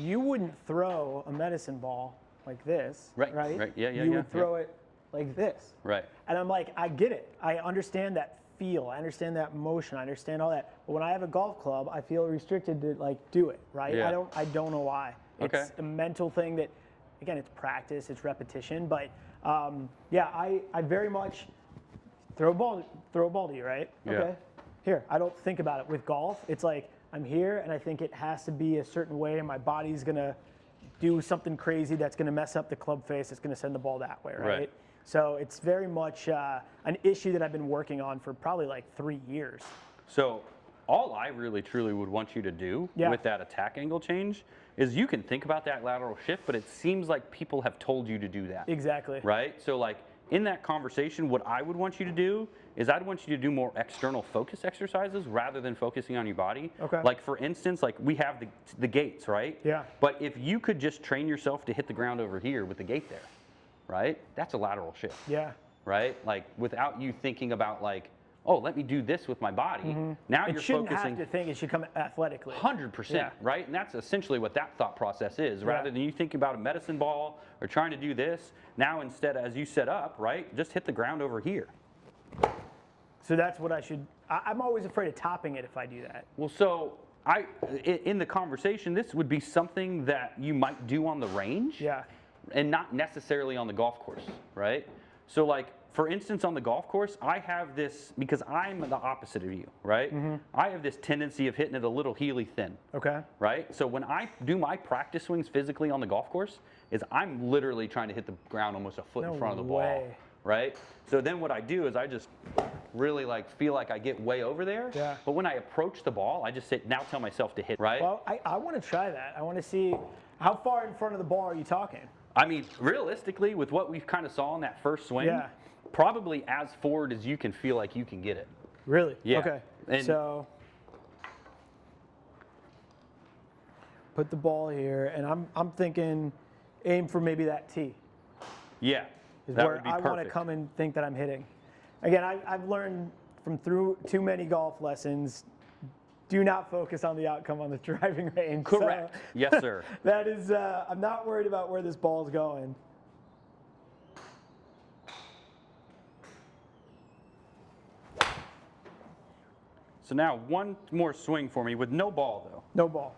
you wouldn't throw a medicine ball like this, right? Right. Yeah. You would throw it like this. Right. And I'm like, I get it. I understand that feel. I understand that motion. I understand all that. But when I have a golf club, I feel restricted to like do it, right? Yeah. I don't know why. Okay. It's a mental thing that, again, it's practice, it's repetition. But yeah, I very much throw a ball to you, right? Yeah. Okay. Here, I don't think about it. With golf, it's like I'm here and I think it has to be a certain way and my body's gonna do something crazy that's gonna mess up the club face, it's gonna send the ball that way, right? So it's very much an issue that I've been working on for probably like 3 years. So all I really truly would want you to do with that attack angle change is you can think about that lateral shift, but it seems like people have told you to do that. Exactly. Right? So like in that conversation, what I would want you to do is I'd want you to do more external focus exercises rather than focusing on your body. Okay. Like for instance, like we have the gates, right? Yeah. But if you could just train yourself to hit the ground over here with the gate there, right? That's a lateral shift. Yeah. Right? Like without you thinking about like, oh, let me do this with my body. Now you're shouldn't focusing. have to think it should come athletically. 100%, right? And that's essentially what that thought process is. Rather than you thinking about a medicine ball or trying to do this, now instead, as you set up, right, just hit the ground over here. So that's what I should. I'm always afraid of topping it if I do that. Well, so in the conversation, this would be something that you might do on the range. Yeah. And not necessarily on the golf course, right? So like, for instance, on the golf course, I have this, because I'm the opposite of you, right? I have this tendency of hitting it a little heely thin. Okay. Right? So when I do my practice swings physically on the golf course, is I'm literally trying to hit the ground almost a foot in front of the ball. Right? So then what I do is I just really like feel like I get way over there. Yeah. But when I approach the ball, I just say, now tell myself to hit, right? Well, I want to try that. I want to see how far in front of the ball are you talking? I mean, realistically, with what we kind of saw in that first swing, probably as forward as you can feel like you can get it. Really? Yeah. Okay. And so put the ball here, and I'm thinking aim for maybe that tee. Yeah. Is that where would be I perfect. want to come and think that I'm hitting. Again, I've learned through too many golf lessons. Do not focus on the outcome on the driving range. Correct. So, yes, sir. That is, I'm not worried about where this ball is going. So now one more swing for me with no ball though. No ball.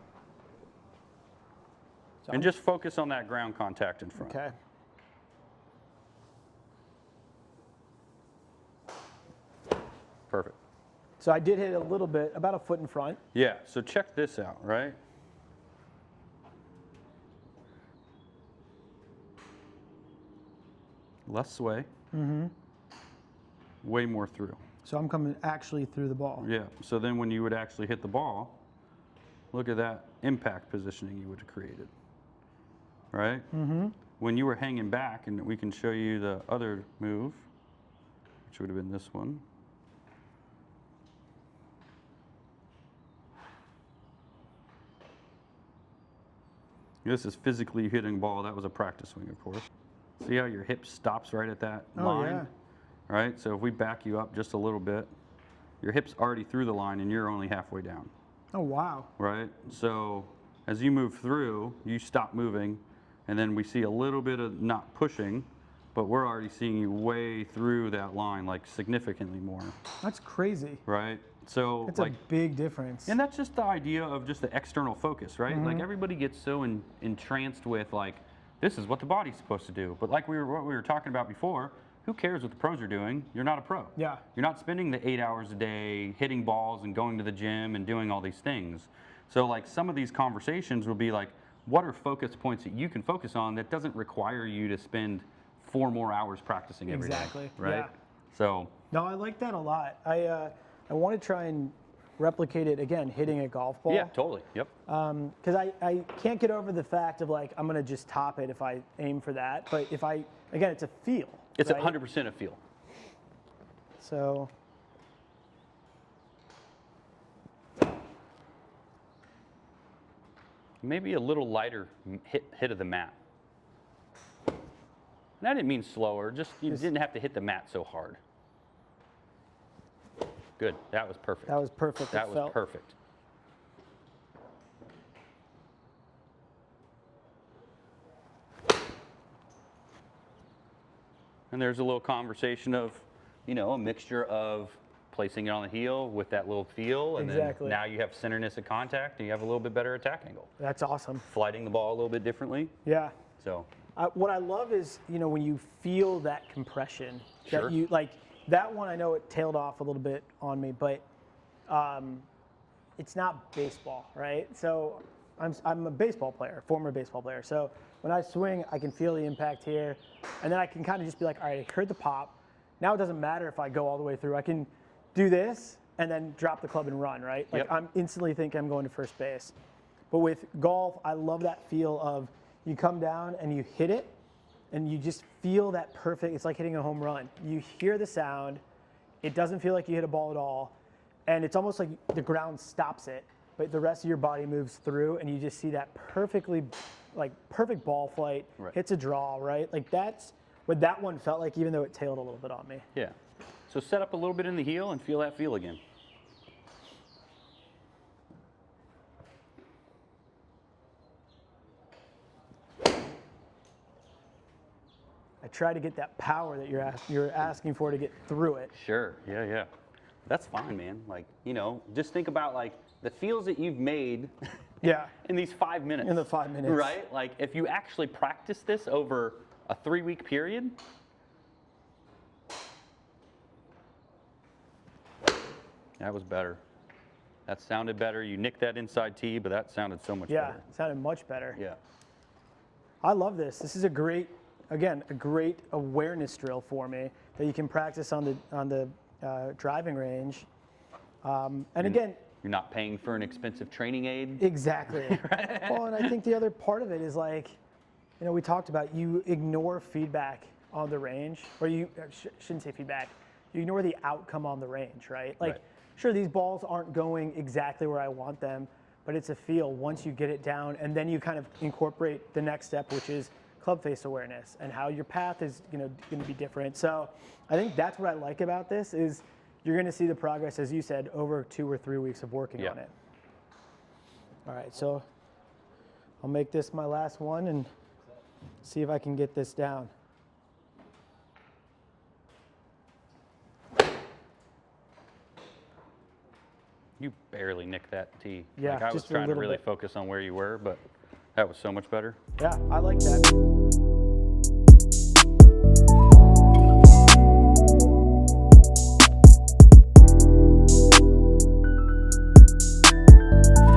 So and just focus on that ground contact in front. Okay. Perfect. So I did hit a little bit, about a foot in front. Yeah, so check this out, right? Less sway. Way more through. So I'm coming actually through the ball. Yeah, so then when you would actually hit the ball, look at that impact positioning you would have created, right? When you were hanging back, and we can show you the other move, which would have been this one. This is physically hitting ball. That was a practice swing, of course. See how your hip stops right at that line? Yeah. Right? So if we back you up just a little bit, your hip's already through the line and you're only halfway down. Oh, wow. Right? So as you move through, you stop moving, and then we see a little bit of not pushing, but we're already seeing you way through that line, like significantly more. That's crazy. Right? So it's like a big difference. And that's just the idea of just the external focus, right? Like everybody gets so entranced with like, this is what the body's supposed to do. But like what we were talking about before, who cares what the pros are doing? You're not a pro. Yeah. You're not spending the 8 hours a day hitting balls and going to the gym and doing all these things. So like some of these conversations will be like, what are focus points that you can focus on that doesn't require you to spend 4 more hours practicing every day? Exactly. Right? Yeah. So. No, I like that a lot. I want to try and replicate it again, hitting a golf ball. Yeah, totally. Yep. Because I can't get over the fact of like, I'm going to just top it if I aim for that. But if again, it's a feel. It's right? 100% a feel. So. Maybe a little lighter hit of the mat. And I didn't mean slower, just you didn't have to hit the mat so hard. Good, that was perfect. That was perfect. That was perfect. and there's a little conversation of, you know, a mixture of placing it on the heel with that little feel, and Exactly. then now you have centerness of contact, and you have a little bit better attack angle. That's awesome. Flighting the ball a little bit differently. Yeah. So What I love is, you know, when you feel that compression, Sure. that you like that one. I know it tailed off a little bit on me, but it's not baseball, right? So I'm a baseball player, former baseball player. So when I swing, I can feel the impact here, and then I can kind of just be like, all right, I heard the pop. Now it doesn't matter if I go all the way through. I can do this and then drop the club and run, right? Like Yep. I'm instantly thinking I'm going to first base. But with golf, I love that feel of you come down and you hit it, and you just feel that perfect. It's like hitting a home run. You hear the sound. It doesn't feel like you hit a ball at all, and it's almost like the ground stops it, but the rest of your body moves through, and you just see that perfectly, like perfect ball flight. Right. Hits a draw, right? Like that's what that one felt like, even though it tailed a little bit on me. yeah. So set up a little bit in the heel and feel that feel again. I try to get that power that you're asking for to get through it. Sure. Yeah, yeah. That's fine, man. Like, you know, just think about like the feels that you've made Yeah. in these 5 minutes. In the 5 minutes. Right? Like if you actually practice this over a 3-week period. That was better. That sounded better. You nicked that inside tee, but that sounded so much Yeah, better. it sounded much better. Yeah. I love this. This is a great awareness drill for me that you can practice on the driving range. And again, You're not paying for an expensive training aid. exactly. Well, and I think the other part of it is like, you know, we talked about you ignore feedback on the range, or you shouldn't say feedback. You ignore the outcome on the range, right? Like, Right. sure, these balls aren't going exactly where I want them, but it's a feel once you get it down, and then you kind of incorporate the next step, which is club face awareness and how your path is, you know, going to be different. So I think that's what I like about this is you're going to see the progress, as you said, over 2 or 3 weeks of working on it. All right, so I'll make this my last one and see if I can get this down. You barely nicked that tee. Yeah, like I was just a trying to little really bit. focus on where you were, but that was so much better. Yeah, I like that.